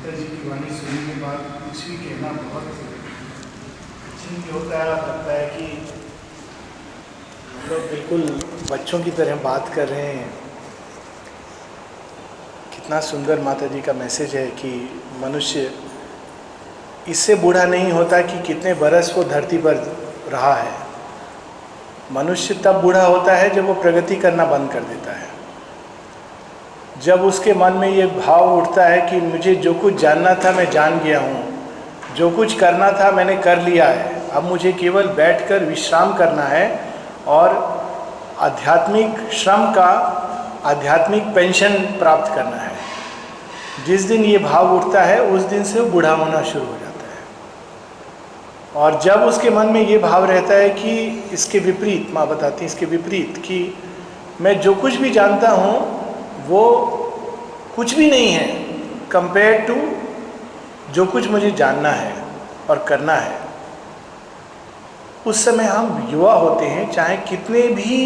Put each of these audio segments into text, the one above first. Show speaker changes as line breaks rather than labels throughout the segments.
पिताजी की वाणी सुनने के बाद कुछ भी कहना बहुत चिंत होता है। लगता है कि हम लोग बिल्कुल बच्चों की तरह बात कर रहे हैं। कितना सुंदर माता जी का मैसेज है कि मनुष्य इससे बूढ़ा नहीं होता कि कितने बरस वो धरती पर रहा है। मनुष्य तब बूढ़ा होता है जब वो प्रगति करना बंद कर देता है, जब उसके मन में ये भाव उठता है कि मुझे जो कुछ जानना था मैं जान गया हूँ, जो कुछ करना था मैंने कर लिया है, अब मुझे केवल बैठकर विश्राम करना है और आध्यात्मिक श्रम का आध्यात्मिक पेंशन प्राप्त करना है। जिस दिन ये भाव उठता है उस दिन से वो बूढ़ा होना शुरू हो जाता है। और जब उसके मन में ये भाव रहता है कि इसके विपरीत, माँ बताती है इसके विपरीत, कि मैं जो कुछ भी जानता हूँ वो कुछ भी नहीं है कंपेयर टू जो कुछ मुझे जानना है और करना है, उस समय हम युवा होते हैं, चाहे कितने भी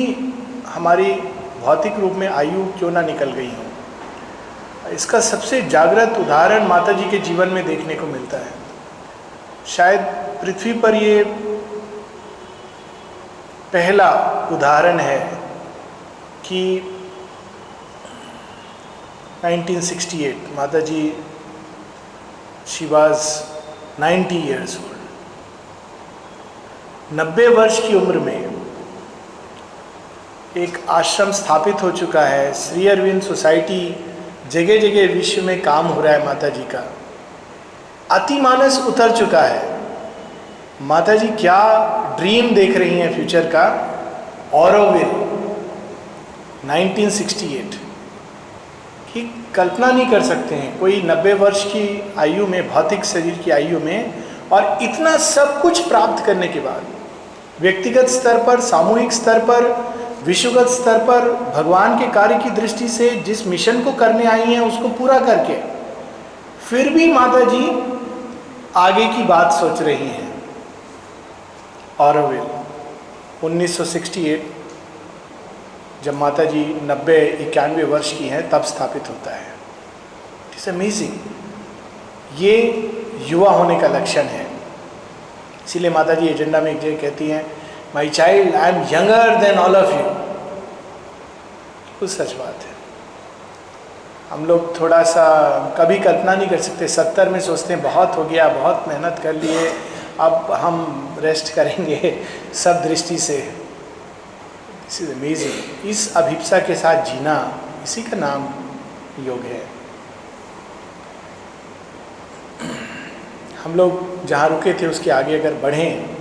हमारी भौतिक रूप में आयु क्यों ना निकल गई हो। इसका सबसे जागृत उदाहरण माता जी के जीवन में देखने को मिलता है। शायद पृथ्वी पर ये पहला उदाहरण है कि 1968 माता जी शी वाज 90 years old। 90 वर्ष की उम्र में एक आश्रम स्थापित हो चुका है। श्री अरविंद सोसाइटी जगह जगह विश्व में काम हो रहा है। माता जी का अतिमानस उतर चुका है। माता जी क्या ड्रीम देख रही हैं फ्यूचर का। ऑरोविल 1968 की कल्पना नहीं कर सकते हैं कोई 90 वर्ष की आयु में, भौतिक शरीर की आयु में, और इतना सब कुछ प्राप्त करने के बाद व्यक्तिगत स्तर पर, सामूहिक स्तर पर, विश्वगत स्तर पर भगवान के कार्य की दृष्टि से जिस मिशन को करने आई हैं उसको पूरा करके फिर भी माता जी आगे की बात सोच रही हैं। ऑरोविल 1968 जब माता जी 91 वर्ष की हैं तब स्थापित होता है। It's amazing. ये युवा होने का लक्षण है। इसीलिए माता जी एजेंडा में एक जगह कहती हैं, my child I am younger than all of you. कुछ सच बात है। हम लोग थोड़ा सा कभी कल्पना नहीं कर सकते। 70 में सोचते हैं बहुत हो गया, बहुत मेहनत कर लिए, अब हम रेस्ट करेंगे सब दृष्टि से। This is amazing. इस अभिप्सा के साथ जीना, इसी का नाम योग है। हम लोग जहाँ रुके थे उसके आगे अगर बढ़ें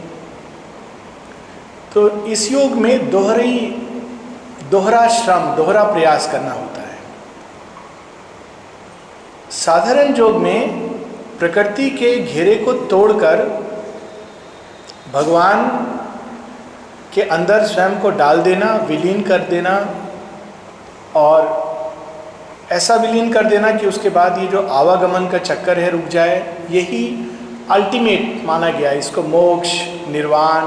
तो इस योग में दोहरा श्रम, दोहरा प्रयास करना होता है। साधारण योग में प्रकृति के घेरे को तोड़कर भगवान के अंदर स्वयं को डाल देना, विलीन कर देना, और ऐसा विलीन कर देना कि उसके बाद ये जो आवागमन का चक्कर है रुक जाए, यही अल्टीमेट माना गया। इसको मोक्ष, निर्वाण,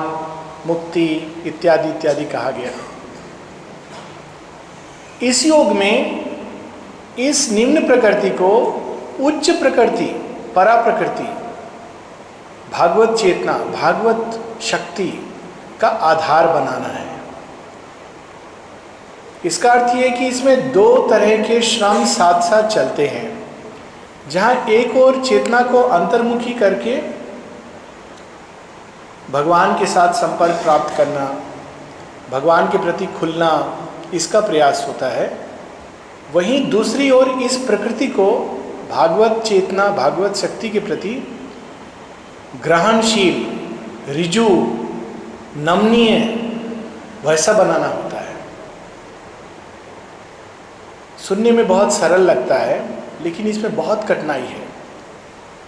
मुक्ति इत्यादि इत्यादि कहा गया। इस योग में इस निम्न प्रकृति को उच्च प्रकृति, परा प्रकृति, भागवत चेतना, भागवत शक्ति का आधार बनाना है। इसका अर्थ यह है कि इसमें दो तरह के श्रम साथ साथ चलते हैं। जहाँ एक और चेतना को अंतर्मुखी करके भगवान के साथ संपर्क प्राप्त करना, भगवान के प्रति खुलना, इसका प्रयास होता है। वहीं दूसरी ओर इस प्रकृति को भागवत चेतना, भागवत शक्ति के प्रति ग्रहणशील, ऋजु, नमनीय वैसा बनाना होता है। सुनने में बहुत सरल लगता है लेकिन इसमें बहुत कठिनाई है।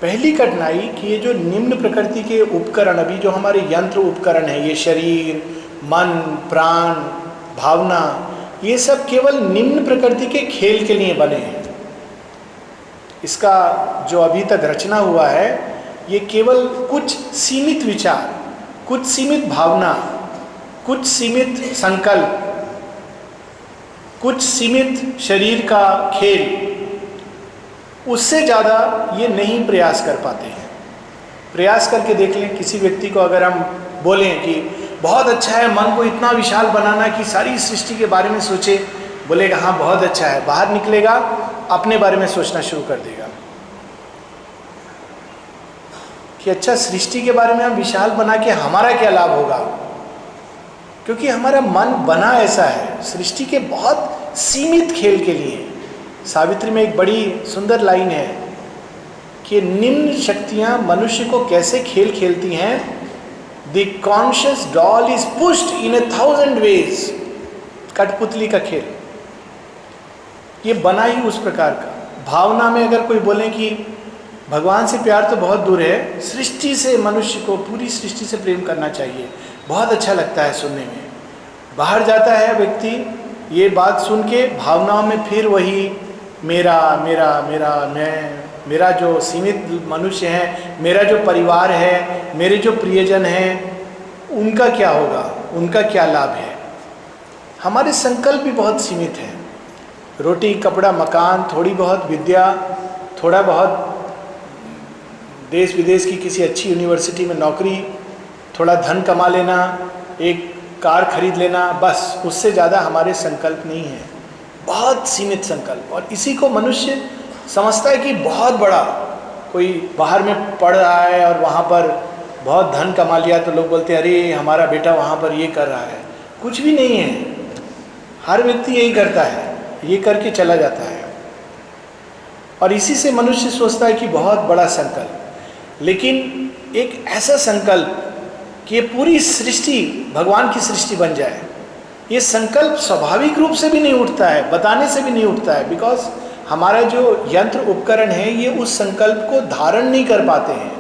पहली कठिनाई कि ये जो निम्न प्रकृति के उपकरण, अभी जो हमारे यंत्र उपकरण हैं, ये शरीर, मन, प्राण, भावना, ये सब केवल निम्न प्रकृति के खेल के लिए बने हैं। इसका जो अभी तक रचना हुआ है ये केवल कुछ सीमित विचार, कुछ सीमित भावना, कुछ सीमित संकल्प, कुछ सीमित शरीर का खेल, उससे ज़्यादा ये नहीं प्रयास कर पाते हैं। प्रयास करके देख लें, किसी व्यक्ति को अगर हम बोलें कि बहुत अच्छा है मन को इतना विशाल बनाना कि सारी सृष्टि के बारे में सोचे, बोलेगा हाँ बहुत अच्छा है, बाहर निकलेगा अपने बारे में सोचना शुरू कर देगा कि अच्छा सृष्टि के बारे में हम विशाल बना के हमारा क्या लाभ होगा, क्योंकि हमारा मन बना ऐसा है सृष्टि के बहुत सीमित खेल के लिए। सावित्री में एक बड़ी सुंदर लाइन है कि निम्न शक्तियां मनुष्य को कैसे खेल खेलती हैं। The conscious doll is pushed in 1000 ways. कठपुतली का खेल ये बना ही उस प्रकार का। भावना में अगर कोई बोले कि भगवान से प्यार तो बहुत दूर है, सृष्टि से मनुष्य को, पूरी सृष्टि से प्रेम करना चाहिए, बहुत अच्छा लगता है सुनने में। बाहर जाता है व्यक्ति ये बात सुन के भावनाओं में फिर वही मेरा मेरा मेरा मैं, मेरा जो सीमित मनुष्य है, मेरा जो परिवार है, मेरे जो प्रियजन हैं, उनका क्या होगा, उनका क्या लाभ है। हमारे संकल्प भी बहुत सीमित हैं। रोटी कपड़ा मकान, थोड़ी बहुत विद्या, थोड़ा बहुत देश विदेश की किसी अच्छी यूनिवर्सिटी में नौकरी, थोड़ा धन कमा लेना, एक कार खरीद लेना, बस उससे ज़्यादा हमारे संकल्प नहीं है। बहुत सीमित संकल्प। और इसी को मनुष्य समझता है कि बहुत बड़ा, कोई बाहर में पढ़ रहा है और वहाँ पर बहुत धन कमा लिया तो लोग बोलते हैं अरे हमारा बेटा वहाँ पर ये कर रहा है। कुछ भी नहीं है। हर व्यक्ति यही करता है, ये करके चला जाता है। और इसी से मनुष्य सोचता है कि बहुत बड़ा संकल्प। लेकिन एक ऐसा संकल्प कि ये पूरी सृष्टि भगवान की सृष्टि बन जाए, ये संकल्प स्वाभाविक रूप से भी नहीं उठता है, बताने से भी नहीं उठता है। बिकॉज हमारा जो यंत्र उपकरण है ये उस संकल्प को धारण नहीं कर पाते हैं।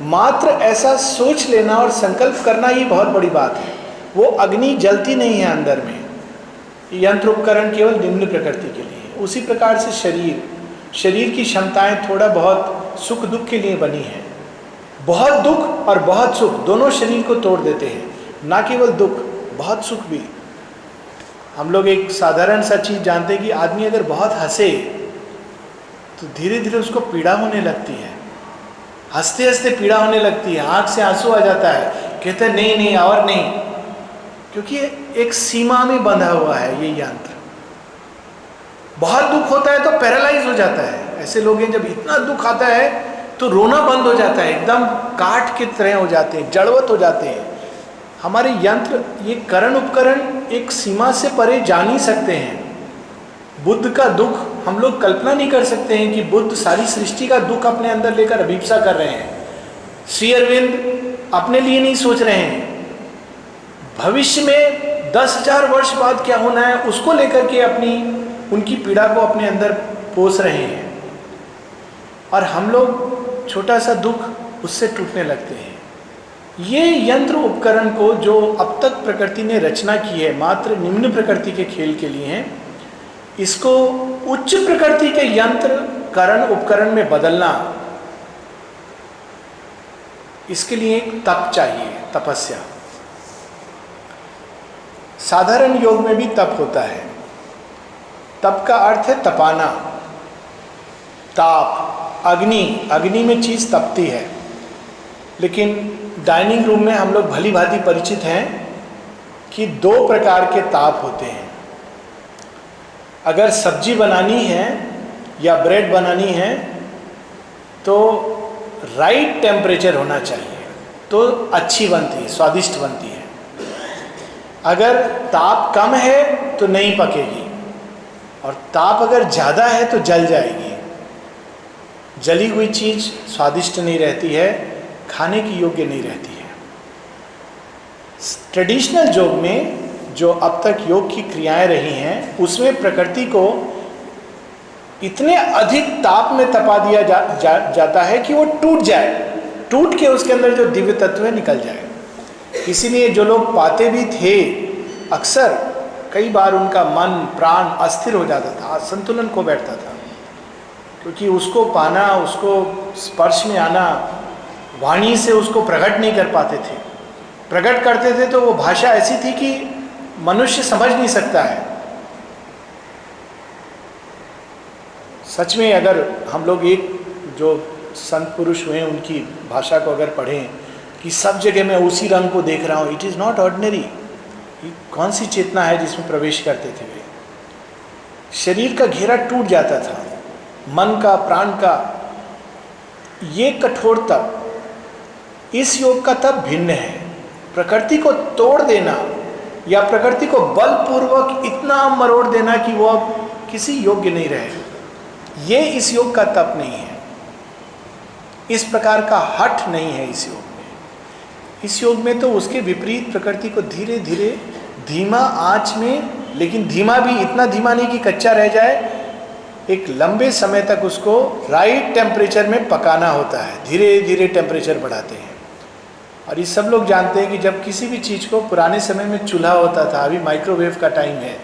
मात्र ऐसा सोच लेना और संकल्प करना ही बहुत बड़ी बात है। वो अग्नि जलती नहीं है अंदर में। यंत्र उपकरण केवल निम्न प्रकृति के लिए। उसी प्रकार से शरीर की क्षमताएं थोड़ा बहुत सुख दुख के लिए बनी है। बहुत दुख और बहुत सुख दोनों शरीर को तोड़ देते हैं, ना केवल दुख, बहुत सुख भी। हम लोग एक साधारण सा चीज़ जानते हैं कि आदमी अगर बहुत हंसे तो धीरे धीरे उसको पीड़ा होने लगती है। हंसते हंसते पीड़ा होने लगती है, आँख से आंसू आ जाता है, कहते हैं नहीं नहीं और नहीं, क्योंकि एक सीमा में बंधा हुआ है ये यंत्र। बहुत दुख होता है तो पैरालाइज हो जाता है। ऐसे लोग हैं जब इतना दुख आता है तो रोना बंद हो जाता है, एकदम काठ की तरह हो जाते हैं, जड़वत हो जाते हैं। हमारे यंत्र, ये करण उपकरण एक सीमा से परे जा नहीं सकते हैं। बुद्ध का दुख हम लोग कल्पना नहीं कर सकते हैं कि बुद्ध सारी सृष्टि का दुख अपने अंदर लेकर अभिप्सा कर रहे हैं। श्री अरविंद अपने लिए नहीं सोच रहे हैं, भविष्य में 10,000 वर्ष बाद क्या होना है उसको लेकर के उनकी पीड़ा को अपने अंदर पोस रहे हैं। और हम लोग छोटा सा दुख उससे टूटने लगते हैं। ये यंत्र उपकरण को जो अब तक प्रकृति ने रचना की है मात्र निम्न प्रकृति के खेल के लिए हैं, इसको उच्च प्रकृति के यंत्र करण उपकरण में बदलना, इसके लिए एक तप चाहिए, तपस्या। साधारण योग में भी तप होता है। तप का अर्थ है तपाना, ताप, अग्नि में चीज़ तपती है। लेकिन डाइनिंग रूम में हम लोग भली भांति परिचित हैं कि 2 प्रकार के ताप होते हैं। अगर सब्जी बनानी है या ब्रेड बनानी है तो राइट टेम्परेचर होना चाहिए, तो अच्छी बनती है, स्वादिष्ट बनती है। अगर ताप कम है तो नहीं पकेगी, और ताप अगर ज़्यादा है तो जल जाएगी। जली हुई चीज़ स्वादिष्ट नहीं रहती है, खाने की योग्य नहीं रहती है। ट्रेडिशनल योग में जो अब तक योग की क्रियाएं रही हैं उसमें प्रकृति को इतने अधिक ताप में तपा दिया जाता है कि वो टूट जाए, टूट के उसके अंदर जो दिव्य तत्व है निकल जाए। इसीलिए जो लोग पाते भी थे अक्सर कई बार उनका मन प्राण अस्थिर हो जाता था, असंतुलन को बैठता था, क्योंकि उसको पाना, उसको स्पर्श में आना, वाणी से उसको प्रकट नहीं कर पाते थे। प्रकट करते थे तो वो भाषा ऐसी थी कि मनुष्य समझ नहीं सकता है। सच में अगर हम लोग एक जो संत पुरुष हुए उनकी भाषा को अगर पढ़ें कि सब जगह मैं उसी रंग को देख रहा हूँ, इट इज़ नॉट ऑर्डिनरी। कौन सी चेतना है जिसमें प्रवेश करते थे वे? शरीर का घेरा टूट जाता था, मन का, प्राण का। ये कठोर तप, इस योग का तप भिन्न है। प्रकृति को तोड़ देना या प्रकृति को बलपूर्वक इतना मरोड़ देना कि वो अब किसी योग्य नहीं रहे, ये इस योग का तप नहीं है। इस प्रकार का हठ नहीं है इस योग में। इस योग में तो उसके विपरीत प्रकृति को धीरे धीरे धीमा आंच में, लेकिन धीमा भी इतना धीमा नहीं कि कच्चा रह जाए, एक लंबे समय तक उसको राइट टेम्परेचर में पकाना होता है। धीरे धीरे टेम्परेचर बढ़ाते हैं। और ये सब लोग जानते हैं कि जब किसी भी चीज़ को, पुराने समय में चूल्हा होता था, अभी माइक्रोवेव का टाइम है,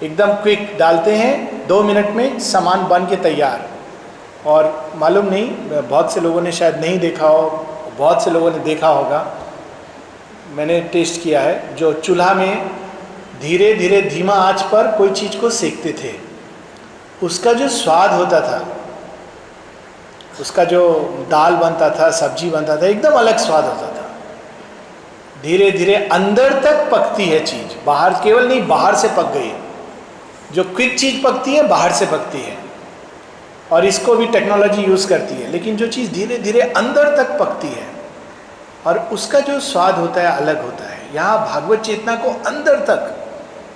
एकदम क्विक डालते हैं, 2 मिनट में सामान बन के तैयार। और मालूम नहीं, बहुत से लोगों ने शायद नहीं देखा हो, बहुत से लोगों ने देखा होगा, मैंने टेस्ट किया है, जो चूल्हा में धीरे धीरे धीमा आंच पर कोई चीज़ को सेकते थे, उसका जो स्वाद होता था, उसका जो दाल बनता था, सब्जी बनता था, एकदम अलग स्वाद होता था। धीरे धीरे अंदर तक पकती है चीज़, बाहर केवल नहीं, बाहर से पक गई। जो क्विक चीज़ पकती है बाहर से पकती है, और इसको भी टेक्नोलॉजी यूज़ करती है, लेकिन जो चीज़ धीरे धीरे अंदर तक पकती है और उसका जो स्वाद होता है अलग होता है। यहाँ भागवत चेतना को अंदर तक,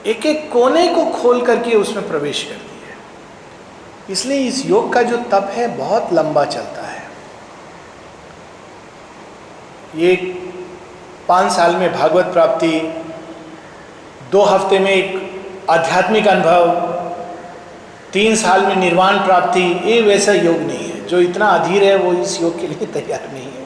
एक एक कोने को खोल करके उसमें प्रवेश करती है। इसलिए इस योग का जो तप है बहुत लंबा चलता है। ये 5 साल में भागवत प्राप्ति, 2 हफ्ते में एक आध्यात्मिक अनुभव, 3 साल में निर्वाण प्राप्ति, ये वैसा योग नहीं है। जो इतना अधीर है वो इस योग के लिए तैयार नहीं है।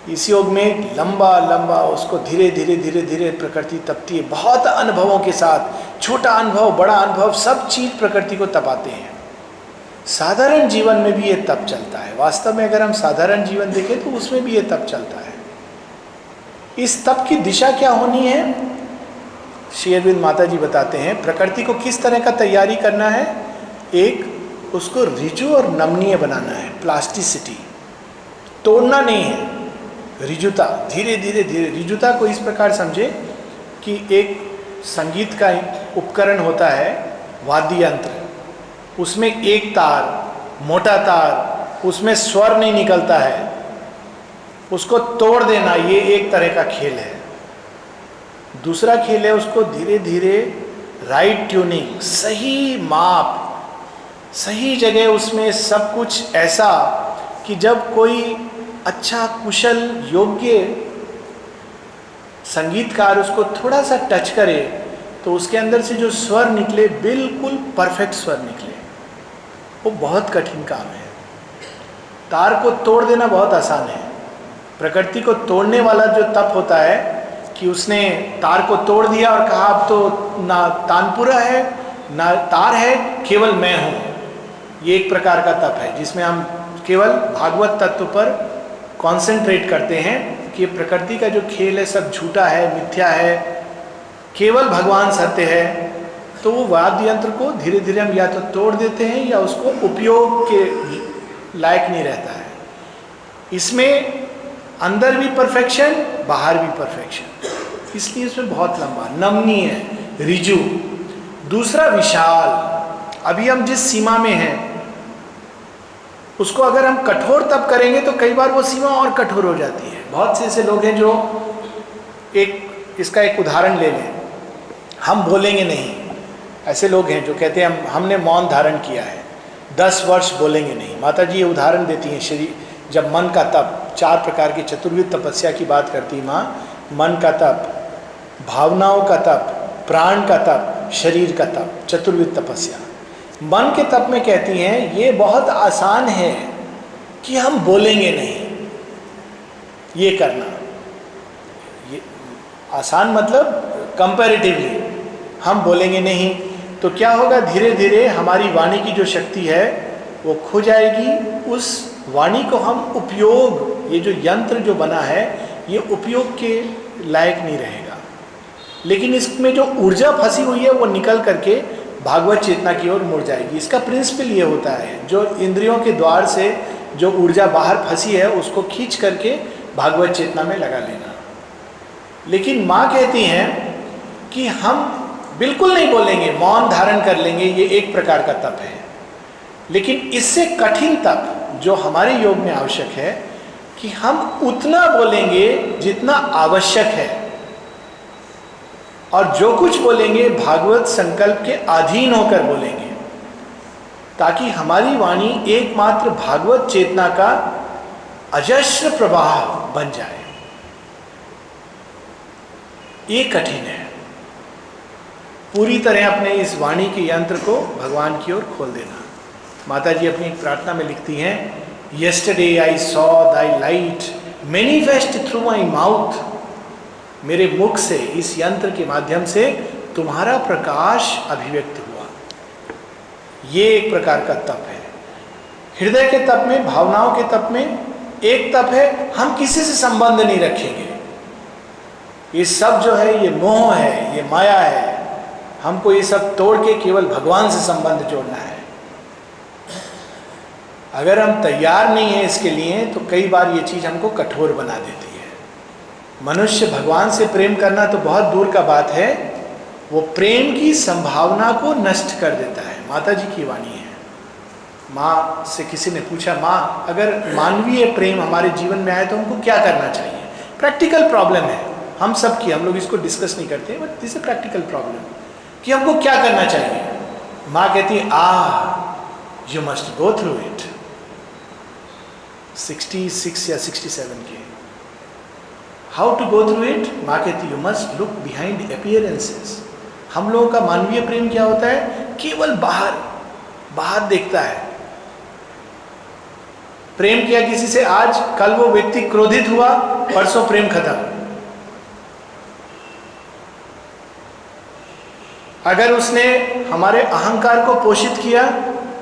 इस योग में लंबा लंबा उसको धीरे धीरे धीरे धीरे प्रकृति तपती है, बहुत अनुभवों के साथ। छोटा अनुभव, बड़ा अनुभव, सब चीज़ प्रकृति को तपाते हैं। साधारण जीवन में भी ये तप चलता है। वास्तव में अगर हम साधारण जीवन देखें तो उसमें भी ये तप चलता है। इस तप की दिशा क्या होनी है, श्री अरविंद माता जी बताते हैं। प्रकृति को किस तरह का तैयारी करना है, एक उसको रिजु और नमनीय बनाना है, प्लास्टिसिटी, तोड़ना नहीं है, रिजुता। धीरे धीरे धीरे रिजुता को इस प्रकार समझे कि एक संगीत का उपकरण होता है, वाद्य यंत्र, उसमें एक तार, मोटा तार, उसमें स्वर नहीं निकलता है, उसको तोड़ देना, ये एक तरह का खेल है। दूसरा खेल है उसको धीरे धीरे राइट ट्यूनिंग, सही माप, सही जगह, उसमें सब कुछ ऐसा कि जब कोई अच्छा कुशल योग्य संगीतकार उसको थोड़ा सा टच करे तो उसके अंदर से जो स्वर निकले बिल्कुल परफेक्ट स्वर निकले। वो बहुत कठिन काम है। तार को तोड़ देना बहुत आसान है। प्रकृति को तोड़ने वाला जो तप होता है कि उसने तार को तोड़ दिया और कहा अब तो ना तानपुरा है ना तार है, केवल मैं हूँ। ये एक प्रकार का तप है जिसमें हम केवल भागवत तत्व पर कॉन्सेंट्रेट करते हैं कि प्रकृति का जो खेल है सब झूठा है, मिथ्या है, केवल भगवान सत्य है। तो वो वाद्य यंत्र को धीरे धीरे हम या तो तोड़ देते हैं या उसको उपयोग के लायक नहीं रहता है। इसमें अंदर भी परफेक्शन, बाहर भी परफेक्शन, इसलिए इसमें बहुत लंबा, नमनीय है, रिजु। दूसरा विशाल। अभी हम जिस सीमा में हैं उसको अगर हम कठोर तप करेंगे तो कई बार वो सीमा और कठोर हो जाती है। बहुत से ऐसे लोग हैं जो, इसका एक उदाहरण ले लें, हम बोलेंगे नहीं। ऐसे लोग हैं जो कहते हैं हमने मौन धारण किया है, 10 वर्ष बोलेंगे नहीं। माता जी ये उदाहरण देती हैं, शरीर जब मन का तप, 4 प्रकार की चतुर्विध तपस्या की बात करती है माँ। मन का तप, भावनाओं का तप, प्राण का तप, शरीर का तप, चतुर्विध तपस्या। मन के तप में कहती हैं ये बहुत आसान है कि हम बोलेंगे नहीं, ये करना। ये आसान मतलब कंपैरेटिवली हम बोलेंगे नहीं तो क्या होगा, धीरे धीरे हमारी वाणी की जो शक्ति है वो खो जाएगी। उस वाणी को हम उपयोग, ये जो यंत्र जो बना है ये उपयोग के लायक नहीं रहेगा। लेकिन इसमें जो ऊर्जा फंसी हुई है वो निकल करके भागवत चेतना की ओर मुड़ जाएगी। इसका प्रिंसिपल ये होता है, जो इंद्रियों के द्वार से जो ऊर्जा बाहर फंसी है उसको खींच करके भागवत चेतना में लगा लेना। लेकिन माँ कहती हैं कि हम बिल्कुल नहीं बोलेंगे, मौन धारण कर लेंगे, ये एक प्रकार का तप है। लेकिन इससे कठिन तप जो हमारे योग में आवश्यक है कि हम उतना बोलेंगे जितना आवश्यक है, और जो कुछ बोलेंगे भागवत संकल्प के अधीन होकर बोलेंगे, ताकि हमारी वाणी एकमात्र भागवत चेतना का अजस्र प्रवाह बन जाए। ये कठिन है। पूरी तरह अपने इस वाणी के यंत्र को भगवान की ओर खोल देना। माता जी अपनी एक प्रार्थना में लिखती हैं, yesterday I saw Dai light manifest through my mouth. मेरे मुख से, इस यंत्र के माध्यम से तुम्हारा प्रकाश अभिव्यक्त हुआ। ये एक प्रकार का तप है। हृदय के तप में, भावनाओं के तप में एक तप है, हम किसी से संबंध नहीं रखेंगे। ये सब जो है ये मोह है, ये माया है। हमको ये सब तोड़ के केवल भगवान से संबंध जोड़ना है। अगर हम तैयार नहीं हैं इसके लिए तो कई बार ये चीज़ हमको कठोर बना देती है। मनुष्य भगवान से प्रेम करना तो बहुत दूर का बात है, वो प्रेम की संभावना को नष्ट कर देता है। माता जी की वाणी है। माँ से किसी ने पूछा, माँ अगर मानवीय प्रेम हमारे जीवन में आए तो हमको क्या करना चाहिए? प्रैक्टिकल प्रॉब्लम है हम सब की, हम लोग इसको डिस्कस नहीं करते, but this a practical problem कि हमको क्या करना चाहिए। माँ कहती है, you must go through it. 66 या 67 के, how to go through it? माँ कहती you must look behind appearances. हम लोगों का मानवीय प्रेम क्या होता है? केवल बाहर देखता है। प्रेम किया किसी से आज, कल वो व्यक्ति क्रोधित हुआ, परसों प्रेम खत्म। अगर उसने हमारे अहंकार को पोषित किया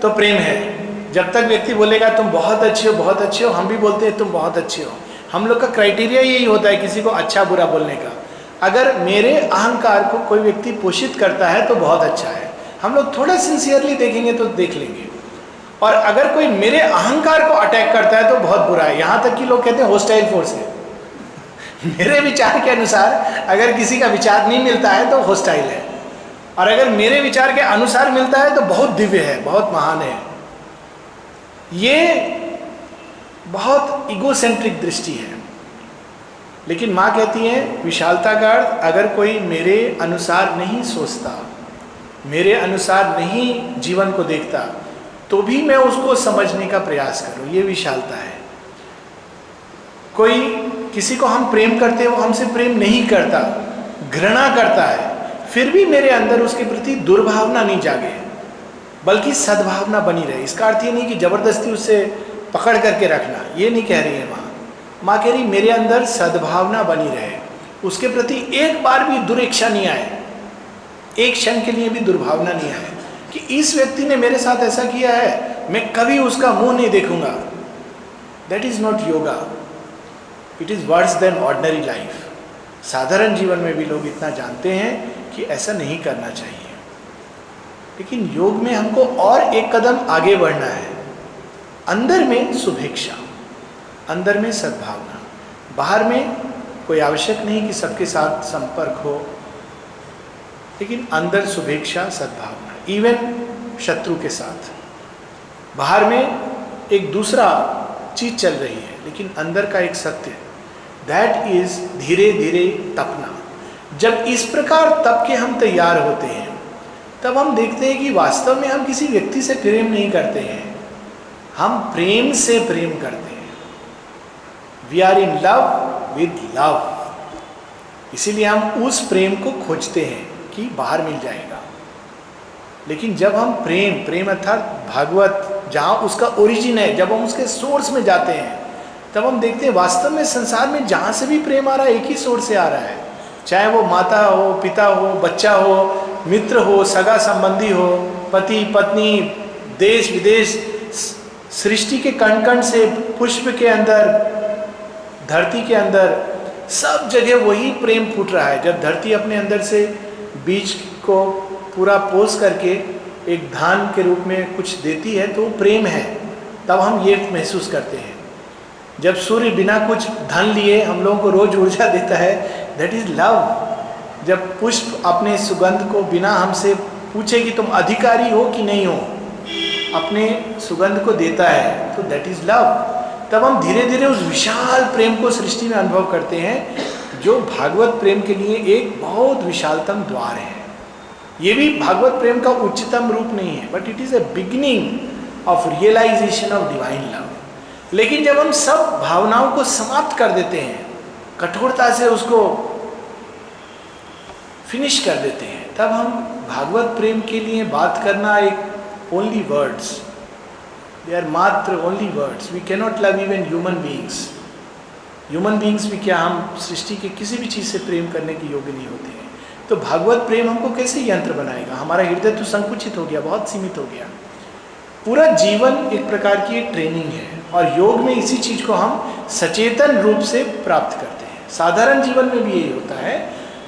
तो प्रेम है। जब तक व्यक्ति बोलेगा तुम बहुत अच्छे हो, बहुत अच्छे हो, हम भी बोलते हैं तुम बहुत अच्छे हो। हम लोग का क्राइटेरिया यही होता है किसी को अच्छा बुरा बोलने का। अगर मेरे अहंकार को कोई व्यक्ति पोषित करता है तो बहुत अच्छा है, हम लोग थोड़ा सिंसियरली देखेंगे तो देख लेंगे। और अगर कोई मेरे अहंकार को अटैक करता है तो बहुत बुरा है। यहाँ तक कि लोग कहते हैं होस्टाइल फोर्स है। मेरे विचार के अनुसार अगर किसी का विचार नहीं मिलता है तो होस्टाइल है, और अगर मेरे विचार के अनुसार मिलता है तो बहुत दिव्य है, बहुत महान है। ये बहुत इगोसेंट्रिक दृष्टि है। लेकिन माँ कहती है विशालता का अर्थ, अगर कोई मेरे अनुसार नहीं सोचता, मेरे अनुसार नहीं जीवन को देखता, तो भी मैं उसको समझने का प्रयास करूं, ये विशालता है। कोई किसी को हम प्रेम करते हैं, वो हमसे प्रेम नहीं करता, घृणा करता है, फिर भी मेरे अंदर उसके प्रति दुर्भावना नहीं जागे, बल्कि सद्भावना बनी रहे। इसका अर्थ ये नहीं कि जबरदस्ती उससे पकड़ करके रखना, ये नहीं कह रही है माँ। माँ कह रही मेरे अंदर सद्भावना बनी रहे, उसके प्रति एक बार भी दुरेच्छा नहीं आए, एक क्षण के लिए भी दुर्भावना नहीं आए कि इस व्यक्ति ने मेरे साथ ऐसा किया है, मैं कभी उसका मुंह नहीं देखूंगा। That is not yoga, it is worse than ordinary life. साधारण जीवन में भी लोग इतना जानते हैं कि ऐसा नहीं करना चाहिए। लेकिन योग में हमको और एक कदम आगे बढ़ना है। अंदर में शुभेच्छा, अंदर में सद्भावना, बाहर में कोई आवश्यक नहीं कि सबके साथ संपर्क हो, लेकिन अंदर शुभेच्छा सद्भावना, इवन शत्रु के साथ। बाहर में एक दूसरा चीज चल रही है, लेकिन अंदर का एक सत्य, दैट इज धीरे धीरे तपना। जब इस प्रकार तप के हम तैयार होते हैं, तब हम देखते हैं कि वास्तव में हम किसी व्यक्ति से प्रेम नहीं करते हैं, हम प्रेम से प्रेम करते हैं। We are in love with love. इसीलिए हम उस प्रेम को खोजते हैं कि बाहर मिल जाएगा। लेकिन जब हम प्रेम अर्थात भागवत, जहाँ उसका ओरिजिन है, जब हम उसके सोर्स में जाते हैं, तब हम देखते हैं वास्तव में संसार में जहाँ से भी प्रेम आ रहा है एक ही सोर्स से आ रहा है। चाहे वो माता हो, पिता हो, बच्चा हो, मित्र हो, सगा संबंधी हो, पति पत्नी, देश विदेश, सृष्टि के कण कण से, पुष्प के अंदर, धरती के अंदर, सब जगह वही प्रेम फूट रहा है। जब धरती अपने अंदर से बीज को पूरा पोष करके एक दान के रूप में कुछ देती है तो वो प्रेम है, तब हम ये महसूस करते हैं। जब सूर्य बिना कुछ धन लिए हम लोगों को रोज ऊर्जा देता है, दैट इज लव। जब पुष्प अपने सुगंध को बिना हमसे पूछे कि तुम अधिकारी हो कि नहीं हो, अपने सुगंध को देता है, तो दैट इज लव। तब हम धीरे धीरे उस विशाल प्रेम को सृष्टि में अनुभव करते हैं, जो भागवत प्रेम के लिए एक बहुत विशालतम द्वार है। ये भी भागवत प्रेम का उच्चतम रूप नहीं है, but it is a beginning of realization of divine love. लेकिन जब हम सब भावनाओं को समाप्त कर देते हैं, कठोरता से उसको फिनिश कर देते हैं, तब हम भागवत प्रेम के लिए बात करना एक ओनली वर्ड्स, दे आर मात्र only words. We can not love even human beings. Human beings भी क्या, हम सृष्टि के किसी भी चीज़ से प्रेम करने के योग्य नहीं होते हैं। तो भागवत प्रेम हमको कैसे यंत्र बनाएगा? हमारा हृदय तो संकुचित हो गया, बहुत सीमित हो गया। पूरा जीवन एक प्रकार की ट्रेनिंग है, और योग में इसी चीज़ को हम सचेतन रूप से प्राप्त करते हैं। साधारण जीवन में भी यही होता है,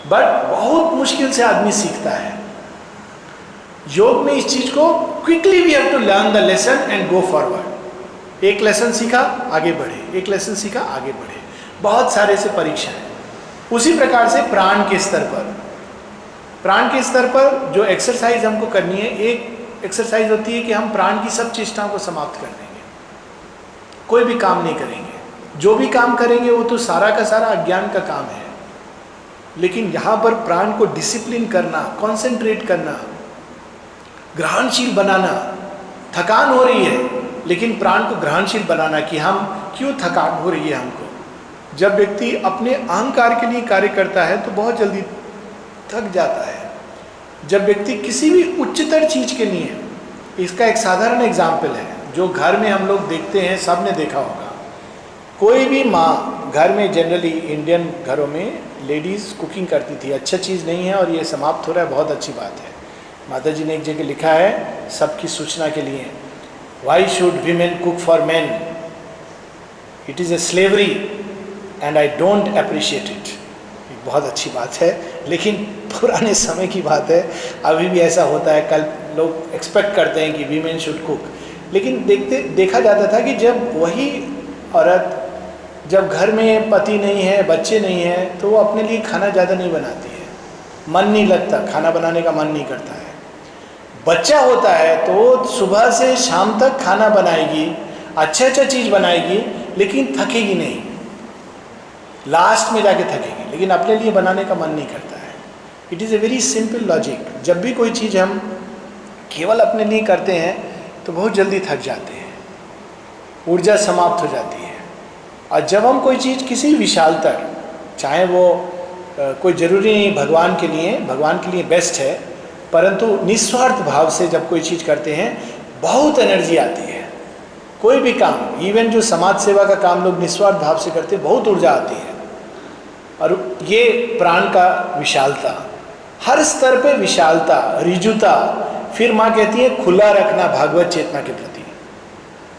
बट बहुत मुश्किल से आदमी सीखता है। योग में इस चीज़ को quickly we have to learn the lesson and go forward. एक लेसन सीखा आगे बढ़े, एक लेसन सीखा आगे बढ़े, बहुत सारे से परीक्षा है। उसी प्रकार से प्राण के स्तर पर जो एक्सरसाइज हमको करनी है, एक एक्सरसाइज होती है कि हम प्राण की सब चेष्टाओं को समाप्त कर देंगे, कोई भी काम नहीं करेंगे। जो भी काम करेंगे वो तो सारा का सारा अज्ञान का काम है। लेकिन यहाँ पर प्राण को डिसिप्लिन करना, कॉन्सेंट्रेट करना, ग्रहणशील बनाना। थकान हो रही है, लेकिन प्राण को ग्रहणशील बनाना कि हम क्यों थकान हो रही है हमको। जब व्यक्ति अपने अहंकार के लिए कार्य करता है तो बहुत जल्दी थक जाता है। जब व्यक्ति किसी भी उच्चतर चीज के लिए, इसका एक साधारण एग्जाम्पल है जो घर में हम लोग देखते हैं, सब ने देखा होगा। कोई भी माँ घर में, जनरली इंडियन घरों में लेडीज़ कुकिंग करती थी। अच्छा चीज़ नहीं है और ये समाप्त हो रहा है, बहुत अच्छी बात है। माता जी ने एक जगह लिखा है सबकी सूचना के लिए, why should women cook for man, it is a slavery and I don't appreciate it. बहुत अच्छी बात है, लेकिन पुराने समय की बात है, अभी भी ऐसा होता है। कल लोग एक्सपेक्ट करते हैं कि वीमेन शुड कुक, लेकिन देखा जाता था कि जब वही औरत, जब घर में पति नहीं है, बच्चे नहीं हैं, तो वो अपने लिए खाना ज़्यादा नहीं बनाती है, मन नहीं लगता, खाना बनाने का मन नहीं करता है। बच्चा होता है तो सुबह से शाम तक खाना बनाएगी, अच्छा चीज़ बनाएगी, लेकिन थकेगी नहीं, लास्ट में जाके थकेगी, लेकिन अपने लिए बनाने का मन नहीं करता है। It is a very simple logic. जब भी कोई चीज़ हम केवल अपने लिए करते हैं तो बहुत जल्दी थक जाते हैं, ऊर्जा समाप्त हो जाती है। और जब हम कोई चीज़ किसी विशालतर, चाहे वो कोई ज़रूरी नहीं भगवान के लिए बेस्ट है, परंतु निस्वार्थ भाव से जब कोई चीज़ करते हैं बहुत एनर्जी आती है। कोई भी काम, इवन जो समाज सेवा का काम लोग निस्वार्थ भाव से करते हैं, बहुत ऊर्जा आती है। और ये प्राण का विशालता, हर स्तर पे विशालता, रिजुता। फिर माँ कहती है खुला रखना भागवत चेतना के प्रति।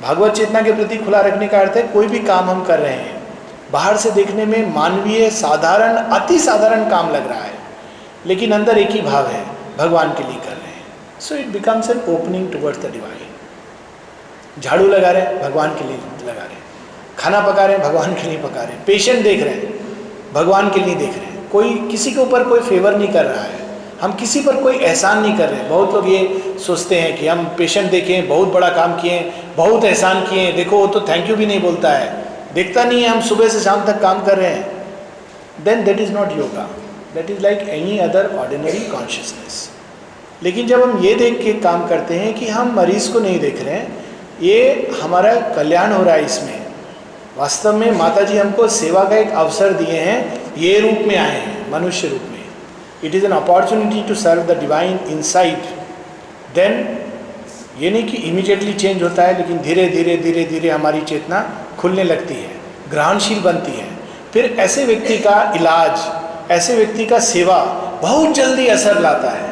भागवत चेतना के प्रति खुला रखने का अर्थ है कोई भी काम हम कर रहे हैं, बाहर से देखने में मानवीय, साधारण, अति साधारण काम लग रहा है, लेकिन अंदर एक ही भाव है, भगवान के लिए कर रहे हैं। So it becomes an opening towards the divine. झाड़ू लगा रहे हैं, भगवान के लिए लगा रहे हैं। खाना पका रहे हैं, भगवान के लिए पका रहे हैं। पेशेंट देख रहे हैं, भगवान के लिए देख रहे हैं। कोई किसी के ऊपर कोई फेवर नहीं कर रहा है, हम किसी पर कोई एहसान नहीं कर रहे हैं। बहुत लोग ये सोचते हैं कि हम पेशेंट देखें, बहुत बड़ा काम किए, बहुत एहसान किए, देखो वो तो थैंक यू भी नहीं बोलता है, देखता नहीं है हम सुबह से शाम तक काम कर रहे हैं। Then that is not yoga, that is like any other ordinary consciousness. लेकिन जब हम ये देख के काम करते हैं कि हम मरीज को नहीं देख रहे हैं, ये हमारा कल्याण हो रहा है इसमें। वास्तव में माता जी हमको सेवा का एक अवसर दिए हैं, ये रूप में आए हैं, मनुष्य रूप में। It is an opportunity to serve the divine inside. देन ये नहीं कि इमीडिएटली चेंज होता है, लेकिन धीरे धीरे धीरे धीरे हमारी चेतना खुलने लगती है, ग्रहणशील बनती है। फिर ऐसे व्यक्ति का इलाज, ऐसे व्यक्ति का सेवा बहुत जल्दी असर लाता है,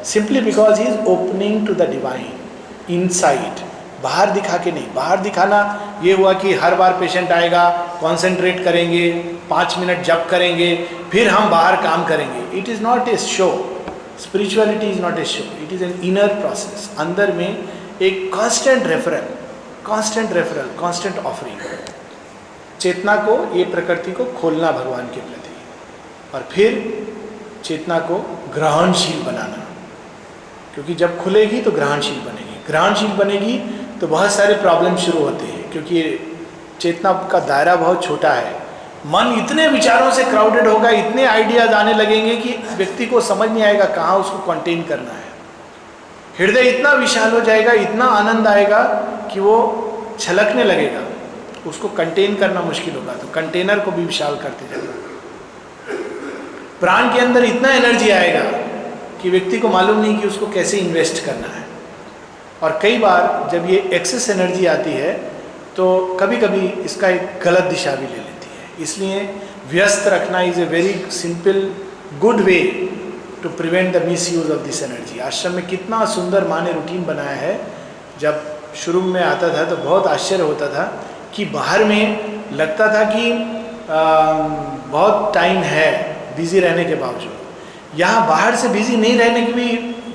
simply because he is opening to the divine inside. बाहर दिखा के नहीं। बाहर दिखाना ये हुआ कि हर बार पेशेंट आएगा, कॉन्सेंट्रेट करेंगे, 5 मिनट जप करेंगे, फिर हम बाहर काम करेंगे। It is not a show. Spirituality is not a show, it is an inner process. अंदर में एक कांस्टेंट रेफरल, कांस्टेंट ऑफरिंग, चेतना को, ये प्रकृति को खोलना भगवान के प्रति, और फिर चेतना को ग्रहणशील बनाना, क्योंकि जब खुलेगी तो ग्रहणशील बनेगी, ग्रहणशील बनेगी तो बहुत सारे प्रॉब्लम शुरू होते हैं, क्योंकि चेतना का दायरा बहुत छोटा है। मन इतने विचारों से क्राउडेड होगा, इतने आइडियाज आने लगेंगे कि व्यक्ति को समझ नहीं आएगा कहाँ उसको कंटेन करना है। हृदय इतना विशाल हो जाएगा, इतना आनंद आएगा कि वो छलकने लगेगा, उसको कंटेन करना मुश्किल होगा, तो कंटेनर को भी विशाल करते जाएगा। प्राण के अंदर इतना एनर्जी आएगा कि व्यक्ति को मालूम नहीं कि उसको कैसे इन्वेस्ट करना है। और कई बार जब ये एक्सेस एनर्जी आती है तो कभी कभी इसका एक गलत दिशा भी ले लेती है। इसलिए व्यस्त रखना is a very simple good way to prevent the misuse of this energy. Ashram में कितना सुंदर माँ ने रूटीन बनाया है। जब शुरू में आता था तो बहुत आश्चर्य होता था कि बाहर में लगता था कि बहुत टाइम है बिजी रहने के बावजूद, यहाँ बाहर से बिजी नहीं रहने के भी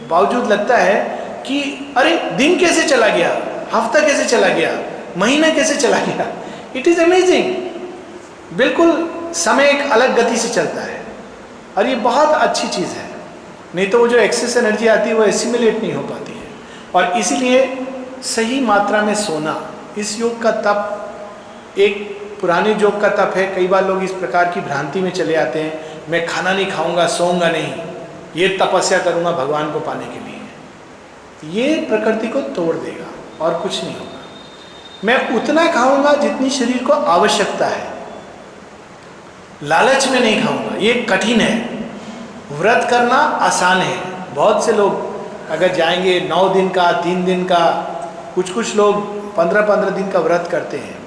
बावजूद लगता है कि अरे दिन कैसे चला गया, हफ्ता कैसे चला गया, महीना कैसे चला गया। इट इज़ अमेजिंग, बिल्कुल समय एक अलग गति से चलता है, और ये बहुत अच्छी चीज़ है। नहीं तो वो जो एक्सेस एनर्जी आती है वो एसिमिलेट नहीं हो पाती है। और इसीलिए सही मात्रा में सोना, इस योग का तप एक पुराने योग का तप है। कई बार लोग इस प्रकार की भ्रांति में चले आते हैं, मैं खाना नहीं खाऊंगा, सोऊंगा नहीं, ये तपस्या करूंगा भगवान को पाने के लिए। ये प्रकृति को तोड़ देगा और कुछ नहीं होगा। मैं उतना खाऊंगा जितनी शरीर को आवश्यकता है, लालच में नहीं खाऊंगा। ये कठिन है। व्रत करना आसान है। बहुत से लोग अगर जाएंगे 9 दिन का, 3 दिन का, कुछ लोग 15-15 दिन का व्रत करते हैं।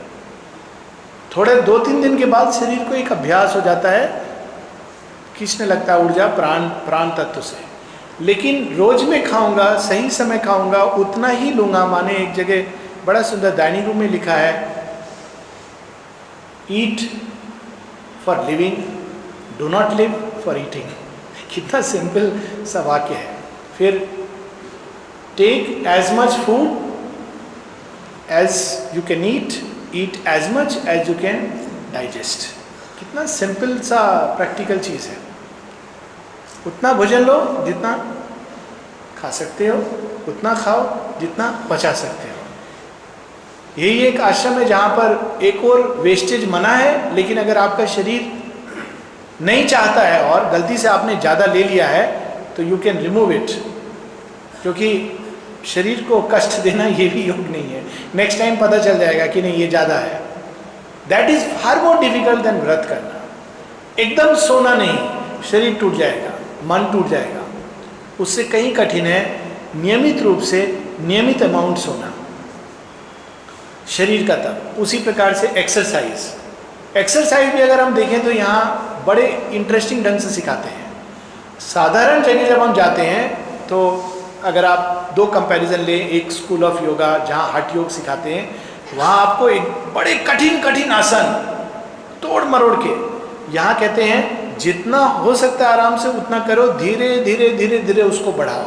थोड़े 2-3 दिन के बाद शरीर को एक अभ्यास हो जाता है, खींचने लगता है ऊर्जा प्राण तत्व से। लेकिन रोज में खाऊंगा, सही समय खाऊंगा, उतना ही लूंगा। माने एक जगह बड़ा सुंदर डाइनिंग रूम में लिखा है, eat for living, do not live for eating. कितना सिंपल सा वाक्य है। फिर take as much food as you can eat as much as you can digest. कितना सिंपल सा प्रैक्टिकल चीज़ है। उतना भोजन लो जितना खा सकते हो, उतना खाओ जितना पचा सकते हो। यही एक आश्रम है जहाँ पर एक और वेस्टेज मना है, लेकिन अगर आपका शरीर नहीं चाहता है और गलती से आपने ज़्यादा ले लिया है तो यू कैन रिमूव इट, क्योंकि शरीर को कष्ट देना ये भी योग नहीं है। नेक्स्ट टाइम पता चल जाएगा कि नहीं ये ज़्यादा है। That is far more difficult than व्रत करना। एकदम सोना नहीं, शरीर टूट जाएगा, मन टूट जाएगा। उससे कहीं कठिन है नियमित रूप से नियमित अमाउंट सोना शरीर का तप। उसी प्रकार से एक्सरसाइज भी अगर हम देखें तो यहाँ बड़े इंटरेस्टिंग ढंग से सिखाते हैं। साधारण जगह जब हम जाते हैं तो अगर आप 2 कंपैरिजन लें, एक स्कूल ऑफ योगा जहाँ हठ योग सिखाते हैं, वहाँ आपको एक बड़े कठिन आसन तोड़ मरोड़ के, यहाँ कहते हैं जितना हो सकता है आराम से उतना करो, धीरे धीरे उसको बढ़ाओ।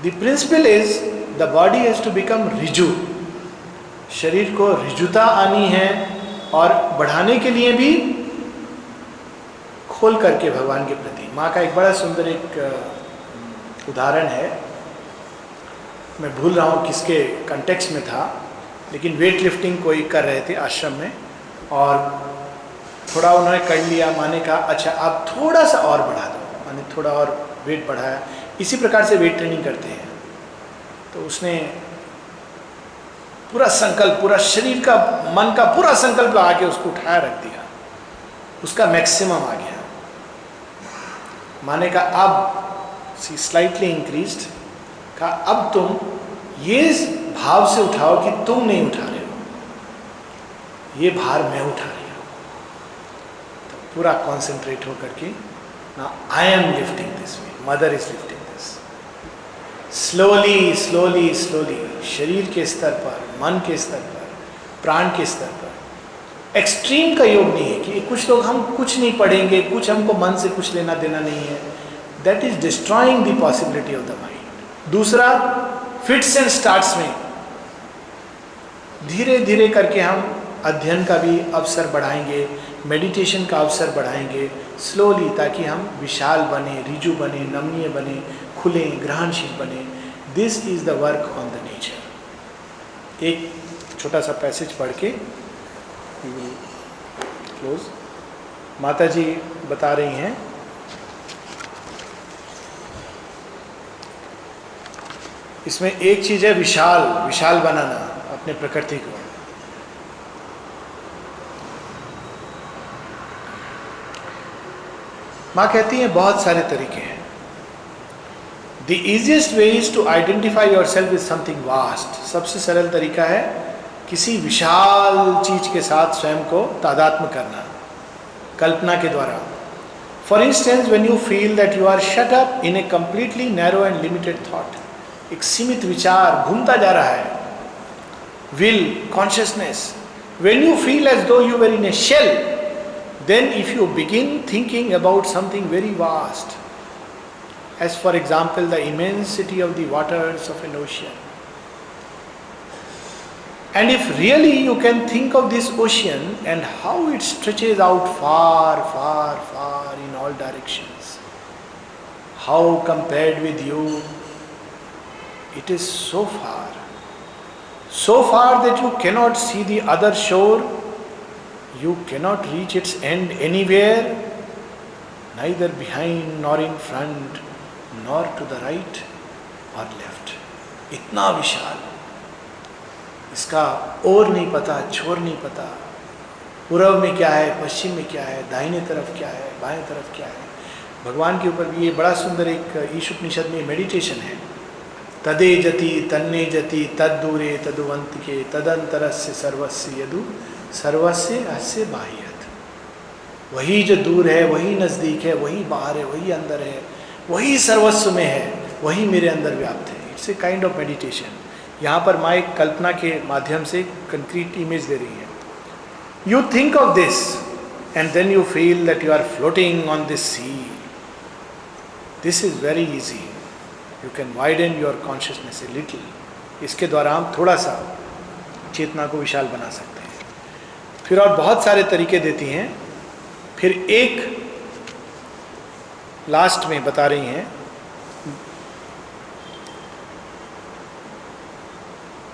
The principle is the body has to become रिजू। शरीर को रिजुता आनी है और बढ़ाने के लिए भी खोल करके भगवान के प्रति। माँ का एक बड़ा सुंदर एक उदाहरण है, मैं भूल रहा हूँ किसके कंटेक्स्ट में था, लेकिन वेट लिफ्टिंग कोई कर रहे थे आश्रम में और थोड़ा उन्होंने कर लिया। माँ ने कहा अच्छा आप थोड़ा सा और बढ़ा दो, मैंने थोड़ा और वेट बढ़ाया। इसी प्रकार से वेट ट्रेनिंग करते हैं। तो उसने पूरा संकल्प, पूरा शरीर का, मन का पूरा संकल्प लगा के उसको उठाया रख दिया, उसका मैक्सिमम आ गया। माँ ने कहा अब स्लाइटली इंक्रीज्ड, कहा अब तुम ये भाव से उठाओ कि तुम नहीं उठा रहे हो, ये भार मैं उठा रही हूँ। तो पूरा कॉन्सेंट्रेट हो करके ना I am lifting this way, mother is lifting this. Slowly slowly slowly शरीर के स्तर पर, मन के स्तर पर, प्राण के स्तर पर। एक्सट्रीम का योग नहीं है कि कुछ लोग हम कुछ नहीं पढ़ेंगे, कुछ हमको मन से कुछ लेना देना नहीं है। That is destroying the possibility of the mind. दूसरा, फिट्स एंड स्टार्ट्स में धीरे धीरे करके हम अध्ययन का भी अवसर बढ़ाएंगे, मेडिटेशन का अवसर बढ़ाएंगे स्लोली, ताकि हम विशाल बने, रिजु बने, नमनीय बने, खुले, ग्रहणशील बने। This is the work on the nature. एक छोटा सा पैसेज पढ़ के क्लोज। माता जी बता रही हैं, इसमें एक चीज है विशाल बनाना अपने प्रकृति को। माँ कहती हैं बहुत सारे तरीके हैं। The easiest way is to identify your self with something vast. सबसे सरल तरीका है किसी विशाल चीज के साथ स्वयं को तादात्म्य करना, कल्पना के द्वारा। For instance, when you feel that you are shut up in a completely narrow and limited thought, एक सीमित विचार घूमता जा रहा है, will, consciousness, when you feel as though you were in a shell, then if you begin thinking about something very vast, as for example the immensity of the waters of an ocean, and if really you can think of this ocean and how it stretches out far, far, far in all directions, how compared with you it is so far that you cannot see the other shore. You cannot reach its end anywhere, neither behind nor in front, nor to the right or left. इतना विशाल, इसका ओर नहीं पता, छोर नहीं पता, पूर्व में क्या है, पश्चिम में क्या है, दाहिने तरफ क्या है, बाएं तरफ क्या है। भगवान के ऊपर भी ये बड़ा सुंदर एक ईशुपनिषद में मेडिटेशन है। तदे जति तन्ने जति तद्दूरे तदुवंतिके तदंतरस्य सर्वस्य यदु सर्वस्य अस्य बाह्यत। वही जो दूर है, वही नज़दीक है, वही बाहर है, वही अंदर है, वही सर्वस्व में है, वही मेरे अंदर व्याप्त है। It's a kind of meditation. यहाँ पर माँ एक कल्पना के माध्यम से कंक्रीट इमेज दे रही है। You think of this and then you feel that you are floating on this sea. This is very easy. You can widen your consciousness a little. इसके द्वारा हम थोड़ा सा चेतना को विशाल बना सकते हैं। फिर और बहुत सारे तरीके देती हैं। फिर एक लास्ट में बता रही हैं,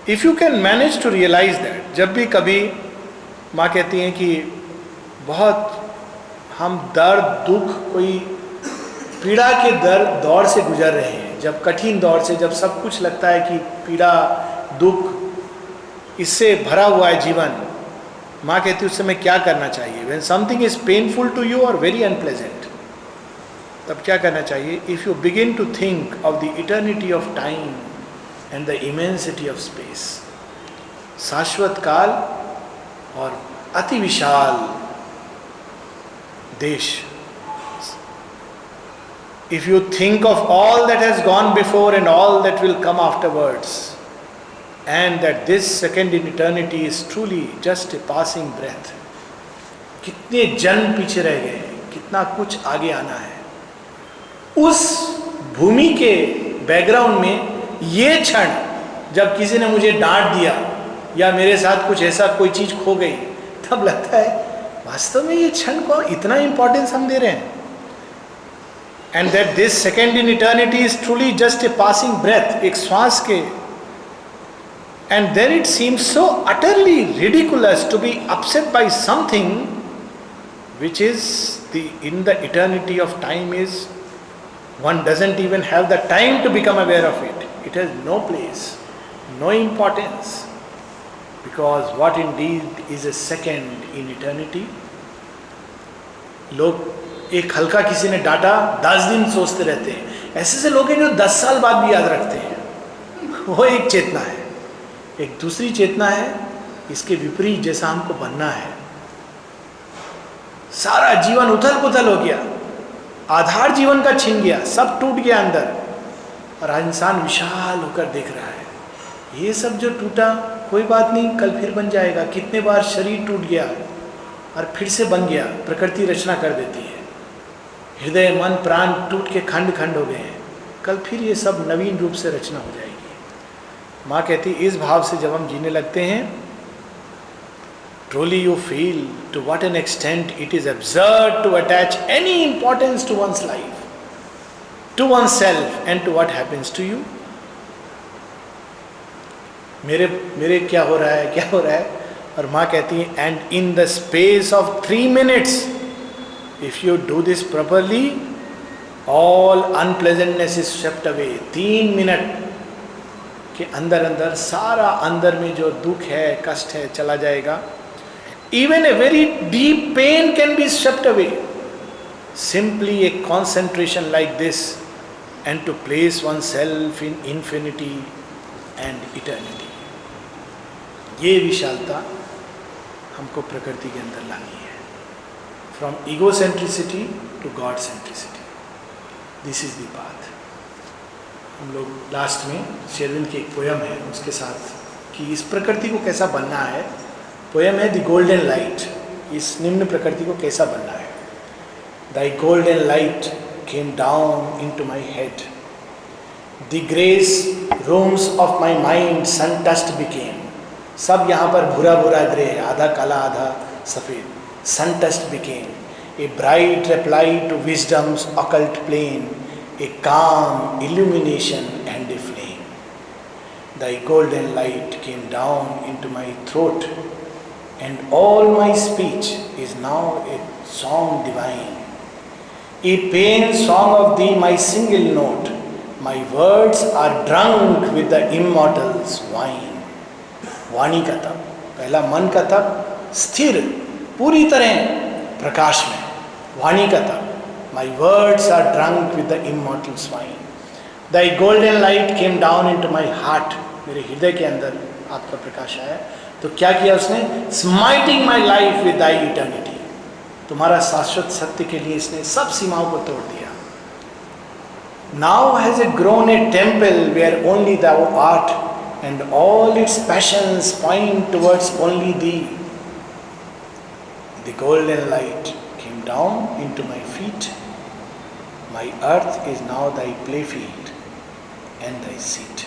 if you can manage to realize that, जब भी कभी माँ कहती हैं कि बहुत हम दर्द, दुख, कोई पीड़ा के दौर से गुजर रहे हैं, जब कठिन दौर से, जब सब कुछ लगता है कि पीड़ा, दुख, इससे भरा हुआ है जीवन, माँ कहती है उस समय क्या करना चाहिए। When something is painful to you और वेरी अनप्लेजेंट, तब क्या करना चाहिए। If you begin to think of the eternity of time and the immensity of space, शाश्वत काल और अति विशाल देश। If you think of all that has gone before and all that will come afterwards, and that this second in eternity is truly just a passing breath. कितने जन्म पीछे रह गए हैं, कितना कुछ आगे आना है। उस भूमि के बैकग्राउंड में ये क्षण जब किसी ने मुझे डांट दिया या मेरे साथ कुछ ऐसा कोई चीज खो गई, तब लगता है वास्तव में ये क्षण को इतना इंपॉर्टेंस हम दे रहे हैं। And that this second in eternity is truly just a passing breath, एक श्वास के। And then it seems so utterly ridiculous to be upset by something which is in the eternity of time is, one doesn't even have the time to become aware of it. It has no place, no importance, because what indeed is a second in eternity. लोग एक हल्का किसी ने डांटा 10 दिन सोचते रहते हैं। ऐसे लोग हैं जो 10 साल बाद भी याद रखते हैं। वो एक चेतना है। एक दूसरी चेतना है इसके विपरीत जैसा हमको बनना है। सारा जीवन उथल पुथल हो गया, आधार जीवन का छिन गया, सब टूट गया अंदर, और आज इंसान विशाल होकर देख रहा है ये सब जो टूटा कोई बात नहीं, कल फिर बन जाएगा। कितने बार शरीर टूट गया और फिर से बन गया, प्रकृति रचना कर देती है। हृदय मन प्राण टूट के खंड खंड हो गए हैं, कल फिर ये सब नवीन रूप से रचना हो जाएगी। माँ कहती इस भाव से जब हम जीने लगते हैं, truly you feel to what an extent it is absurd to attach any importance to one's life, to oneself and to what happens to you. मेरे क्या हो रहा है, और माँ कहती है and in the space of 3 minutes if you do this properly all unpleasantness is swept away. 3 minute के अंदर सारा अंदर में जो दुख है, कष्ट है, चला जाएगा. Even a very deep pain can be swept away. Simply a concentration like this and to place oneself in infinity and eternity. ये विशालता हमको प्रकृति के अंदर लानी है. From egocentricity to God centricity. This is the path. हम लोग लास्ट में शेरविन की एक पोयम है उसके साथ कि इस प्रकृति को कैसा बनना है. पोयम है द गोल्डन लाइट. इस निम्न प्रकृति को कैसा बनना है. Thy golden light came down into my head. The grace rooms of my mind sun-touched became. सब यहाँ पर भूरा भूरा ग्रे है, आधा काला आधा सफ़ेद. Sun-touched became a bright reply to wisdom's occult plane, a calm illumination and a flame. Thy golden light came down into my throat, and all my speech is now a song divine. A paean song of thee, my single note. My words are drunk with the immortal's wine. वाणी का तप, पहला मन का तप, स्थिर पूरी तरह प्रकाश में. वाणी का तप. My words are drunk with the immortal's wine. Thy golden light came down into my heart. मेरे हृदय के अंदर आपका प्रकाश आया. तो क्या किया उसने? Smiting my life with thy eternity. तुम्हारा शाश्वत सत्य के लिए इसने सब सीमाओं को तोड़ दिया. Now has it grown a temple where only thou art, and all its passions point towards only thee. The golden light came down into my feet. My earth is now thy playfield and thy seat.